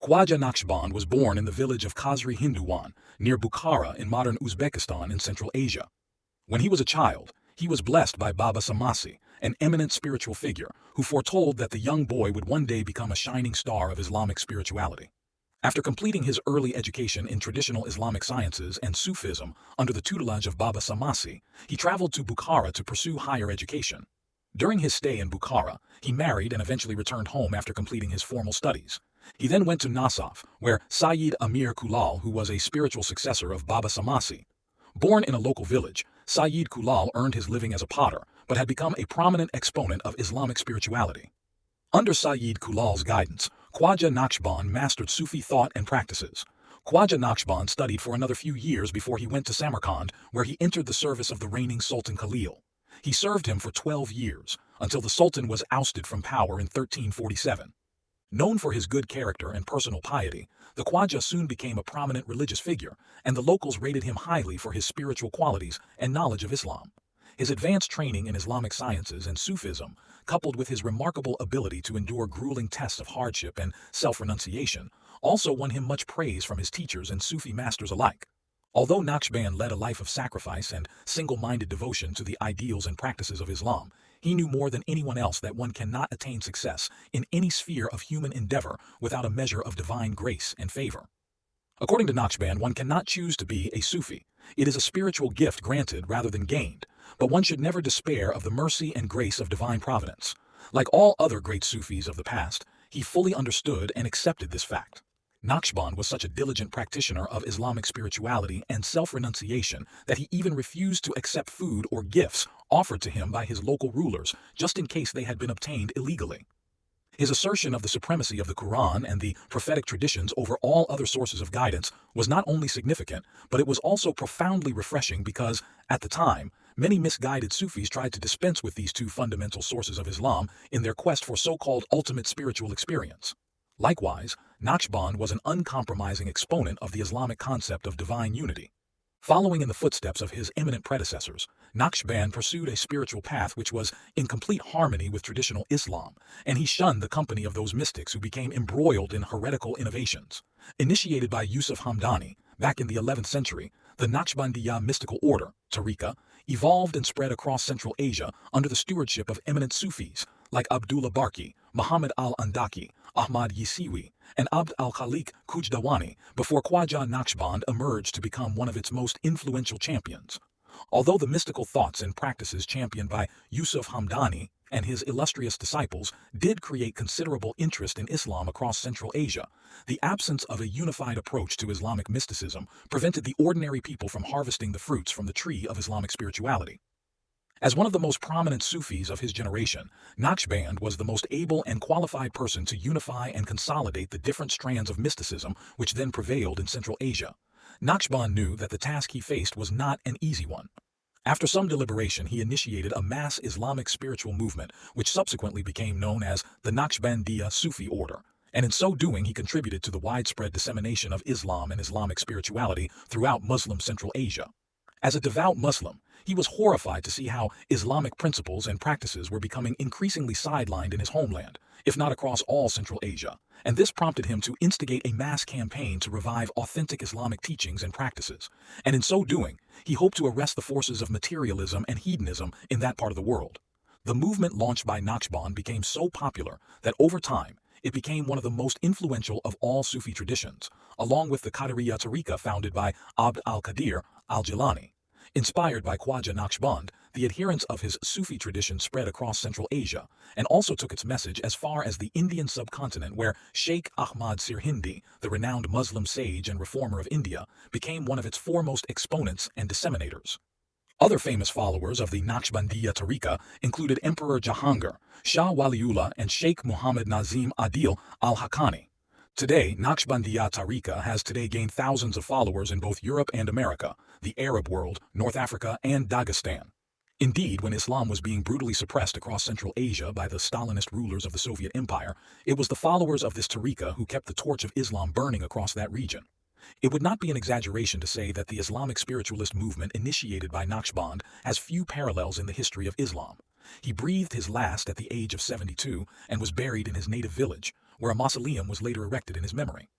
Khwaja Naqshband was born in the village of Khazri Hinduwan, near Bukhara in modern Uzbekistan in Central Asia. When he was a child, he was blessed by Baba Samasi, an eminent spiritual figure who foretold that the young boy would one day become a shining star of Islamic spirituality. After completing his early education in traditional Islamic sciences and Sufism under the tutelage of Baba Samasi, he traveled to Bukhara to pursue higher education. During his stay in Bukhara, he married and eventually returned home after completing his formal studies. He then went to Nasaf, where Sayyid Amir Kulal, who was a spiritual successor of Baba Samasi. Born in a local village, Sayyid Kulal earned his living as a potter, but had become a prominent exponent of Islamic spirituality. Under Sayyid Kulal's guidance, Quaja Naqshband mastered Sufi thought and practices. Quaja Naqshband studied for another few years before he went to Samarkand, where he entered the service of the reigning Sultan Khalil. He served him for 12 years, until the Sultan was ousted from power in 1347. Known for his good character and personal piety, the Quaja soon became a prominent religious figure, and the locals rated him highly for his spiritual qualities and knowledge of Islam. His advanced training in Islamic sciences and Sufism, coupled with his remarkable ability to endure grueling tests of hardship and self-renunciation, also won him much praise from his teachers and Sufi masters alike. Although Naqshband led a life of sacrifice and single-minded devotion to the ideals and practices of Islam, he knew more than anyone else that one cannot attain success in any sphere of human endeavor without a measure of divine grace and favor. According to Naqshband, one cannot choose to be a Sufi. It is a spiritual gift granted rather than gained, but one should never despair of the mercy and grace of divine providence. Like all other great Sufis of the past, he fully understood and accepted this fact. Naqshband was such a diligent practitioner of Islamic spirituality and self-renunciation that he even refused to accept food or gifts offered to him by his local rulers, just in case they had been obtained illegally. His assertion of the supremacy of the Quran and the prophetic traditions over all other sources of guidance was not only significant, but it was also profoundly refreshing because, at the time, many misguided Sufis tried to dispense with these two fundamental sources of Islam in their quest for so-called ultimate spiritual experience. Likewise, Naqshband was an uncompromising exponent of the Islamic concept of divine unity. Following in the footsteps of his eminent predecessors, Naqshband pursued a spiritual path which was in complete harmony with traditional Islam, and he shunned the company of those mystics who became embroiled in heretical innovations. Initiated by Yusuf Hamdani, back in the 11th century, the Naqshbandiyah mystical order, tariqa, evolved and spread across Central Asia under the stewardship of eminent Sufis like Abdullah Barki, Muhammad al-Andaki, Ahmad Yisiwi, and Abd al-Khaliq Kujdawani before Khwaja Naqshband emerged to become one of its most influential champions. Although the mystical thoughts and practices championed by Yusuf Hamdani and his illustrious disciples did create considerable interest in Islam across Central Asia, the absence of a unified approach to Islamic mysticism prevented the ordinary people from harvesting the fruits from the tree of Islamic spirituality. As one of the most prominent Sufis of his generation, Naqshband was the most able and qualified person to unify and consolidate the different strands of mysticism which then prevailed in Central Asia. Naqshband knew that the task he faced was not an easy one. After some deliberation, he initiated a mass Islamic spiritual movement which subsequently became known as the Naqshbandiyah Sufi order, and in so doing he contributed to the widespread dissemination of Islam and Islamic spirituality throughout Muslim Central Asia. As a devout Muslim, he was horrified to see how Islamic principles and practices were becoming increasingly sidelined in his homeland, if not across all Central Asia, and this prompted him to instigate a mass campaign to revive authentic Islamic teachings and practices, and in so doing, he hoped to arrest the forces of materialism and hedonism in that part of the world. The movement launched by Naqshband became so popular that over time, it became one of the most influential of all Sufi traditions, along with the Qadiriyya tariqa founded by Abd al-Qadir al-Jilani. Inspired by Khwaja Naqshband, the adherents of his Sufi tradition spread across Central Asia, and also took its message as far as the Indian subcontinent where Sheikh Ahmad Sirhindi, the renowned Muslim sage and reformer of India, became one of its foremost exponents and disseminators. Other famous followers of the Naqshbandiyya tariqa included Emperor Jahangir, Shah Waliullah, and Sheikh Muhammad Nazim Adil al-Haqqani. Today, Naqshbandiyya tariqa has gained thousands of followers in both Europe and America, the Arab world, North Africa, and Daghestan. Indeed, when Islam was being brutally suppressed across Central Asia by the Stalinist rulers of the Soviet Empire, it was the followers of this tariqa who kept the torch of Islam burning across that region. It would not be an exaggeration to say that the Islamic spiritualist movement initiated by Naqshband has few parallels in the history of Islam. He breathed his last at the age of 72 and was buried in his native village, where a mausoleum was later erected in his memory.